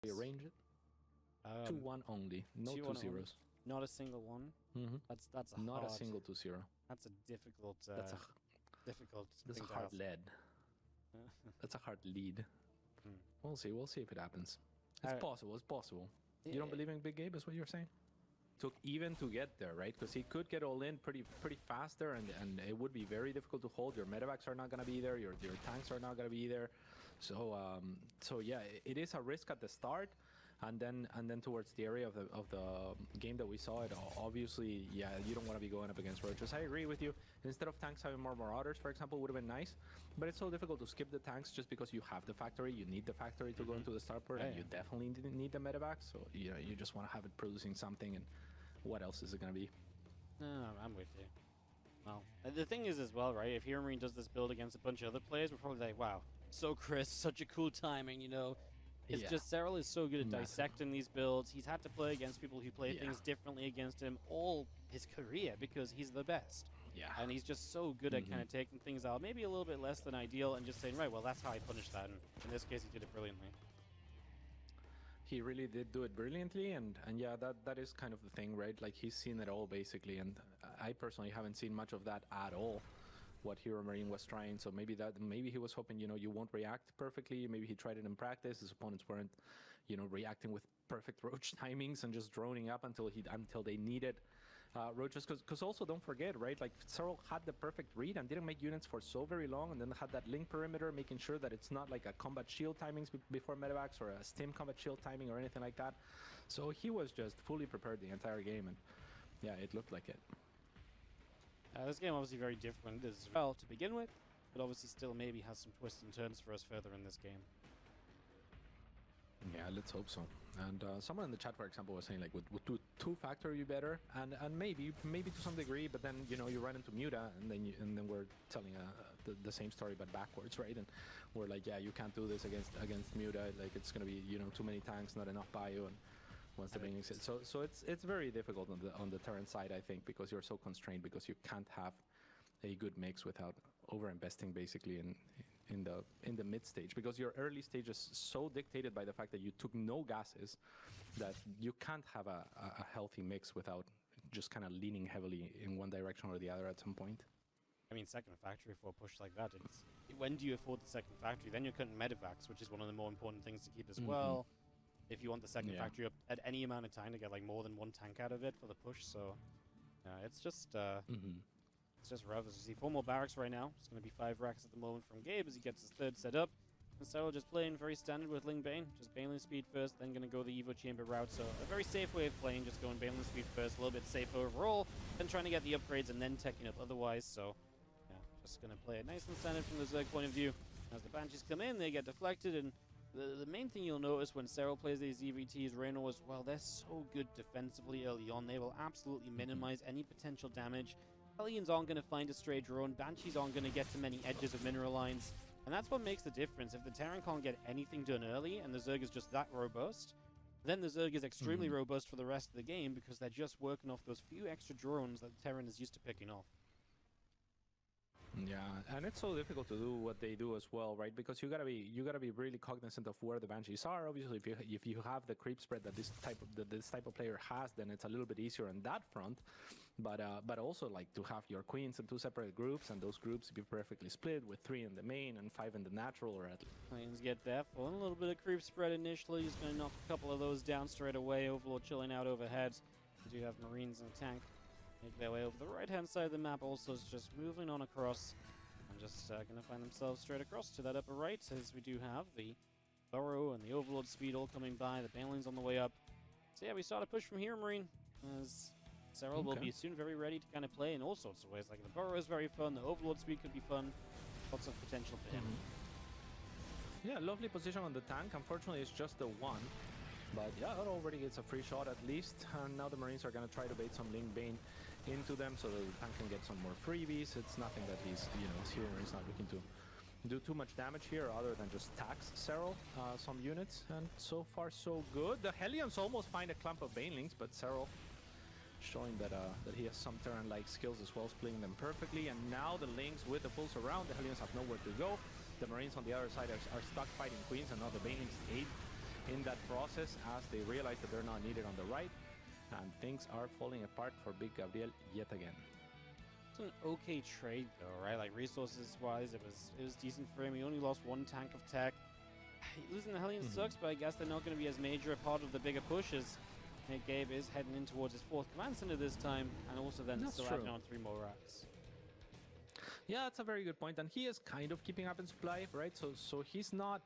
Rearrange it. 2-1 only, no 2 zeros. Not a single one. That's a not hard, a single 2-0. That's a difficult. That's a hard lead. That's a hard lead. We'll see. We'll see if it happens. It's possible. It's possible. You don't believe in Big Gabe, is what you're saying? Took even to get there, right? Because he could get all in pretty fast there, and it would be very difficult to hold. Your medevacs are not going to be there. Your tanks are not going to be there. So yeah, it is a risk at the start, and then towards the area of the game that we saw it. Obviously, yeah, you don't want to be going up against roaches. I agree with you. Instead of tanks having more marauders, for example, would have been nice. But it's so difficult to skip the tanks just because you have the factory. You need the factory to go into the starport, and you definitely need the medevacs. So you just want to have it producing something. And what else is it going to be? No, I'm with you. Well, the thing is as well, right? If Hero Marine does this build against a bunch of other players, we're probably like, wow, so crisp, such a cool timing, you know. It's just Serral is so good at dissecting these builds. He's had to play against people who play things differently against him all his career because he's the best. Yeah. And he's just so good at kind of taking things out, maybe a little bit less than ideal, and just saying, right, well, that's how I punish that. And in this case, he did it brilliantly. He really did do it brilliantly, and yeah, that is kind of the thing, right? Like, he's seen it all, basically, and I personally haven't seen much of that at all, what Hero Marine was trying. So maybe he was hoping, you won't react perfectly. Maybe he tried it in practice. His opponents weren't, reacting with perfect roach timings and just droning up until they needed roaches. Because also, don't forget, right? Like, Serral had the perfect read and didn't make units for so very long, and then had that link perimeter, making sure that it's not like a combat shield timings before medevacs or a stim combat shield timing or anything like that. So he was just fully prepared the entire game, and yeah, it looked like it. This game obviously very different as well to begin with, but obviously still maybe has some twists and turns for us further in this game. Yeah, let's hope so. And someone in the chat, for example, was saying, like, would two factory be better? And maybe to some degree, but then you run into Muta, and then we're telling the same story but backwards, right? And we're like, yeah, you can't do this against Muta. Like, it's gonna be too many tanks, not enough bio, and once the banelings hit. So it's very difficult on the Terran side, I think, because you're so constrained, because you can't have a good mix without over-investing basically in the mid stage, because your early stage is so dictated by the fact that you took no gases that you can't have a healthy mix without just kind of leaning heavily in one direction or the other at some point. I mean, second factory for a push like that, when do you afford the second factory? Then you're cutting medevacs, which is one of the more important things to keep as well. If you want the second factory up at any amount of time to get like more than one tank out of it for the push, so it's just it's just rough. As you see, 4 more barracks right now. It's going to be 5 racks at the moment from Gabe as he gets his third set up. And Serral just playing very standard with Ling Bane, just Baneling speed first, then going to go the Evo Chamber route. So a very safe way of playing, just going Baneling speed first, a little bit safe overall, then trying to get the upgrades and then teching up otherwise. So yeah, just going to play it nice and standard from the Zerg point of view. As the Banshees come in, they get deflected, and the main thing you'll notice when Serral plays these EVTs, Reno as well, they're so good defensively early on. They will absolutely minimize any potential damage. Hellions aren't going to find a stray drone. Banshees aren't going to get to many edges of mineral lines. And that's what makes the difference. If the Terran can't get anything done early and the Zerg is just that robust, then the Zerg is extremely robust for the rest of the game because they're just working off those few extra drones that the Terran is used to picking off. Yeah, and it's so difficult to do what they do as well, right? Because you gotta be really cognizant of where the Banshees are. Obviously, if you have the creep spread that this type of player has, then it's a little bit easier on that front. But also, like, to have your queens in 2 separate groups, and those groups be perfectly split with 3 in the main and 5 in the natural, or at Queens get that full. A little bit of creep spread initially. He's going to knock a couple of those down straight away. Overlord chilling out overhead. We do have Marines in a tank. Make their way over the right-hand side of the map. Also, is just moving on across and just going to find themselves straight across to that upper right, as we do have the Burrow and the Overlord speed all coming by. The banelings on the way up. So yeah, we start a push from here, Marine, as Serral will be soon very ready to kind of play in all sorts of ways. Like, the Burrow is very fun. The Overlord speed could be fun. Lots of potential for him. Yeah, lovely position on the tank. Unfortunately, it's just the one. But yeah, that already gets a free shot at least. And now the Marines are going to try to bait some Ling Bane into them so that the tank can get some more freebies. It's nothing that he's, Hero Marine's not looking to do too much damage here other than just tax Serral some units. And so far, so good. The Hellions almost find a clump of Banelings, but Serral showing that he has some Terran-like skills as well, splitting them perfectly. And now the Lings with the full surround. The Hellions have nowhere to go. The Marines on the other side are stuck fighting Queens, and now the Banelings in that process as they realize that they're not needed on the right, and things are falling apart for Big Gabriel yet again. It's an okay trade though, right? Like resources wise, it was decent for him. He only lost 1 tank of tech. Losing the Hellion sucks, but I guess they're not going to be as major a part of the bigger pushes. Gabe is heading in towards his 4th command center this time, and also then still adding on 3 more racks. Yeah, that's a very good point, and he is kind of keeping up in supply, right? So he's not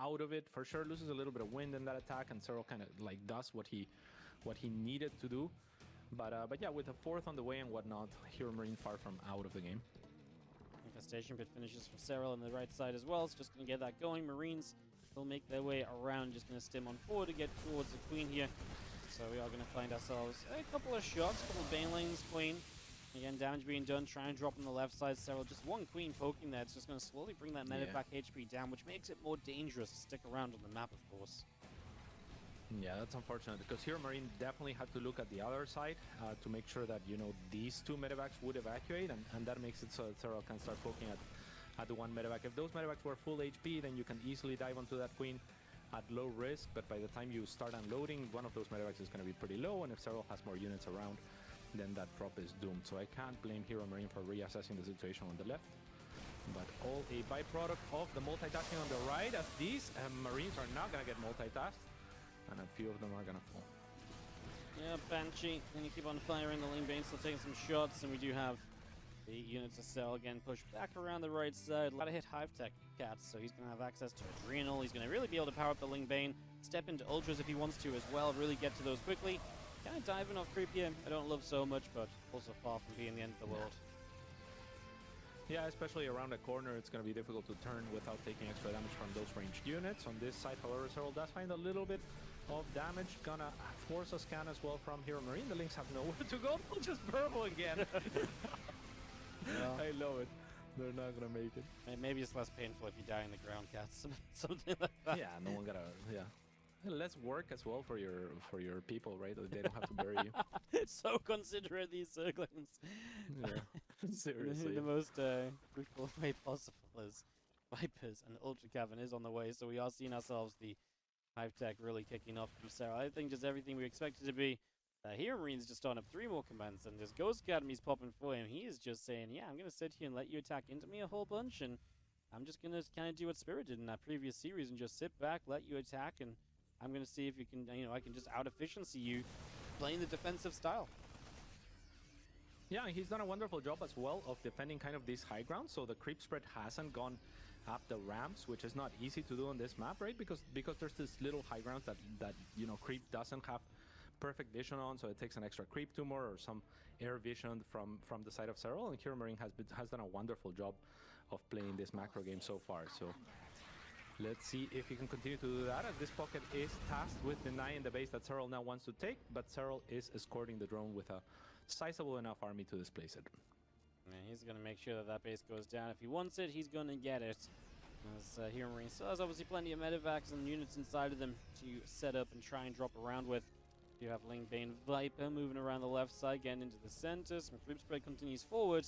out of it for sure. Loses a little bit of wind in that attack, and Serral kind of like does what he needed to do. But yeah, with a 4th on the way and whatnot, Hero Marine far from out of the game. Infestation Pit finishes from Serral on the right side as well. It's just going to get that going. Marines will make their way around, just going to stim on forward to get towards the Queen here. So we are going to find ourselves a couple of shots, a couple of banelings, Queen. Again, damage being done, trying to drop on the left side. Serral, just 1 Queen poking there. It's just going to slowly bring that medevac HP down, which makes it more dangerous to stick around on the map, of course. Yeah, that's unfortunate, because Hero Marine definitely had to look at the other side to make sure that, you know, these 2 medevacs would evacuate, and that makes it so that Serral can start poking at the 1 medevac. If those medevacs were full HP, then you can easily dive onto that Queen at low risk, but by the time you start unloading, one of those medevacs is going to be pretty low, and if Serral has more units around, then that drop is doomed. So I can't blame Hero Marine for reassessing the situation on the left, but all a byproduct of the multitasking on the right, as these Marines are not going to get multitasked, and a few of them are going to fall. Yeah, Banshee, and you keep on firing. The Ling Bane still taking some shots, and we do have the units of Cell again pushed back around the right side. A lot of hit Hive Tech Cats, so he's going to have access to Adrenal. He's going to really be able to power up the Ling Bane, step into Ultras if he wants to as well, really get to those quickly. Kind of diving off creep here, I don't love so much, but also far from being the end of the world. Yeah, especially around the corner, it's going to be difficult to turn without taking extra damage from those ranged units. On this side, however, Serral does find a little bit of damage. Gonna force a scan as well from Hero Marine. The Lynx have nowhere to go. They'll just purple again. Yeah. I love it. They're not going to make it. Maybe it's less painful if you die in the ground, Cats. Something like that. Yeah, no one gotta... Yeah. Less work as well for your people, right? They don't have to bury you. So considerate, these Zerglings. Yeah, seriously. The most brutal way possible is Vipers and Ultra Cavern is on the way, so we are seeing ourselves the Hive Tech really kicking off from Serral. I think just everything we expected to be. Hero Marine's just on up 3 more commands, and this Ghost Academy's popping for him. He is just saying, yeah, I'm going to sit here and let you attack into me a whole bunch, and I'm just going to kind of do what Spirit did in that previous series and just sit back, let you attack, and I'm going to see if you can, I can just out-efficiency you playing the defensive style. Yeah, he's done a wonderful job as well of defending kind of this high ground, so the creep spread hasn't gone up the ramps, which is not easy to do on this map, right? Because there's this little high grounds that creep doesn't have perfect vision on, so it takes an extra creep tumor or some air vision from the side of Serral, and Hero Marine has done a wonderful job of playing this macro game so far. So let's see if he can continue to do that, as this pocket is tasked with denying the base that Serral now wants to take, but Serral is escorting the drone with a sizable enough army to displace it. Yeah, he's going to make sure that base goes down. If he wants it, he's going to get it. As Hero Marine still has obviously plenty of medevacs and units inside of them to set up and try and drop around with. You have Ling Bane Viper moving around the left side, getting into the center. Some creep spread continues forward.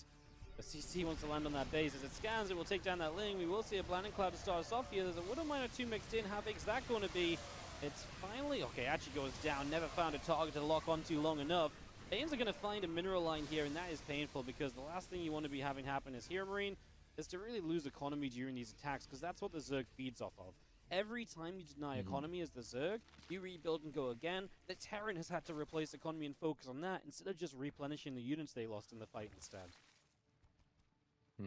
The CC wants to land on that base. As it scans, it will take down that Ling. We will see a Blinding Cloud to start us off here. There's a Widow Miner 2 mixed in. How big is that going to be? It's finally... Okay, actually goes down. Never found a target to lock onto long enough. Banes are going to find a mineral line here, and that is painful, because the last thing you want to be having happen as Hero Marine is to really lose economy during these attacks, because that's what the Zerg feeds off of. Every time you deny economy as the Zerg, you rebuild and go again. The Terran has had to replace economy and focus on that instead of just replenishing the units they lost in the fight instead.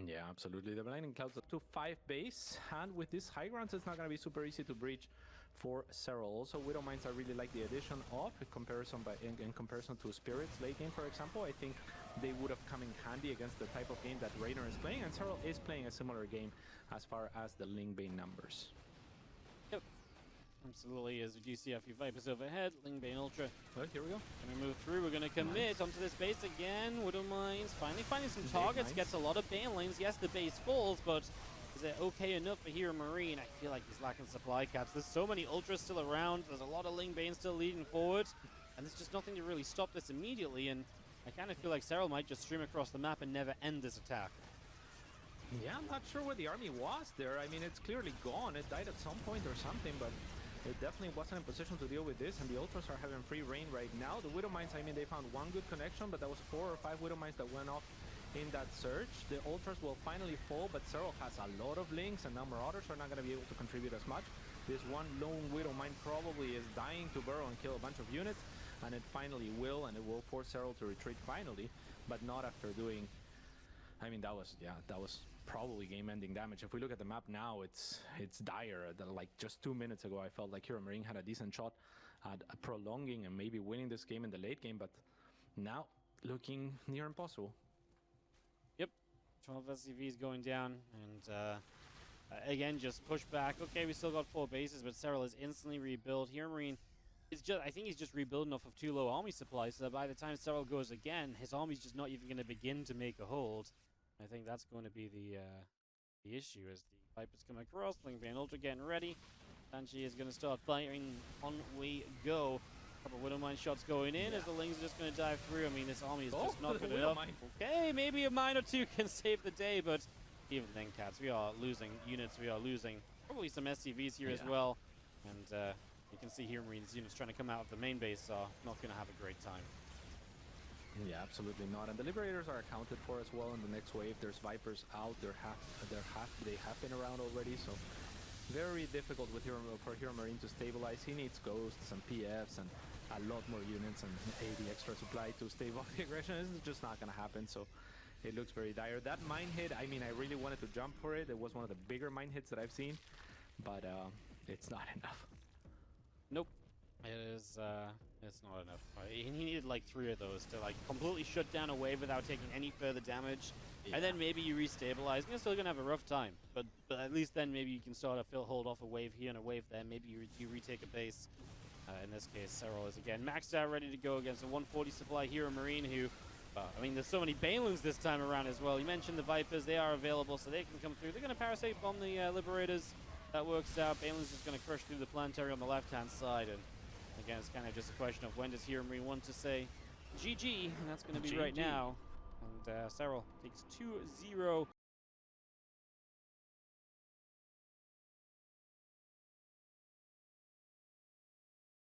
Yeah, absolutely. The Blinding Clouds up to 5 base, and with this high grounds, it's not going to be super easy to breach for Serral. Also, Widow Mines, I really like the addition of in comparison to Spirits late game, for example. I think they would have come in handy against the type of game that Raynor is playing, and Serral is playing a similar game as far as the Ling Bane numbers. Yep, absolutely. As we do see a few Vipers overhead, Ling Bane Ultra. Well, here we go. Gonna move through. We're gonna commit onto this base again. Widow Mines finally finding some targets. Gets a lot of banelings. Yes, the base falls, but is it okay enough for Hero Marine? I feel like he's lacking supply caps. There's so many Ultras still around. There's a lot of Ling Bane still leading forward, and there's just nothing to really stop this immediately. And I kind of feel like Serral might just stream across the map and never end this attack. Yeah, I'm not sure where the army was there. I mean, it's clearly gone. It died at some point or something, but it definitely wasn't in position to deal with this, and the Ultras are having free reign right now. The Widow Mines, I mean, they found one good connection, but that was 4 or 5 Widow Mines that went off in that search. The Ultras will finally fall, but Serral has a lot of links, and now Marauders are not going to be able to contribute as much. This one lone Widow Mine probably is dying to burrow and kill a bunch of units, and it finally will, and it will force Serral to retreat finally, but not after doing... I mean, that was probably game-ending damage. If we look at the map now, it's dire. Like just 2 minutes ago, I felt like Hero Marine had a decent shot at prolonging and maybe winning this game in the late game, but now looking near impossible. Yep, 12 SCVs going down, and again, just push back. Okay, we still got 4 bases, but Serral is instantly rebuilt. Hero Marine is just, I think he's just rebuilding off of 2 low army supplies, so that by the time Serral goes again, his army's just not even going to begin to make a hold. I think that's going to be the issue as the Vipers come across. Bling Ultra getting ready. Sanchi is going to start firing. On we go. Couple Widow Mine shots going in as the Lings are just going to dive through. I mean, this army is just not good enough. Okay, maybe a mine or 2 can save the day, but even then, Cats, we are losing units. We are losing probably some SCVs here as well. And you can see here Marines units trying to come out of the main base are not going to have a great time. Yeah, absolutely not. And the Liberators are accounted for as well in the next wave. There's Vipers out. They have been around already, so very difficult with for Hero Marine to stabilize. He needs Ghosts and PFs and a lot more units and 80 extra supply to stave off the aggression. This is just not going to happen, so it looks very dire. That mine hit, I mean, I really wanted to jump for it. It was one of the bigger mine hits that I've seen, but it's not enough. Nope. It's not enough. He needed like 3 of those to like completely shut down a wave without taking any further damage. Yeah. And then maybe you restabilize. You're still gonna have a rough time, but at least then maybe you can sort of hold off a wave here and a wave there. Maybe you retake a base. In this case, Serral is again maxed out, ready to go against a 140 supply Hero Marine who, I mean, there's so many banelings this time around as well. You mentioned the Vipers, they are available, so they can come through. They're gonna parasite bomb the Liberators. That works out. Banelings is gonna crush through the planetary on the left-hand side, and again, it's kind of just a question of when does Hero Marine want to say GG, and that's going to be right now. And Serral takes 2-0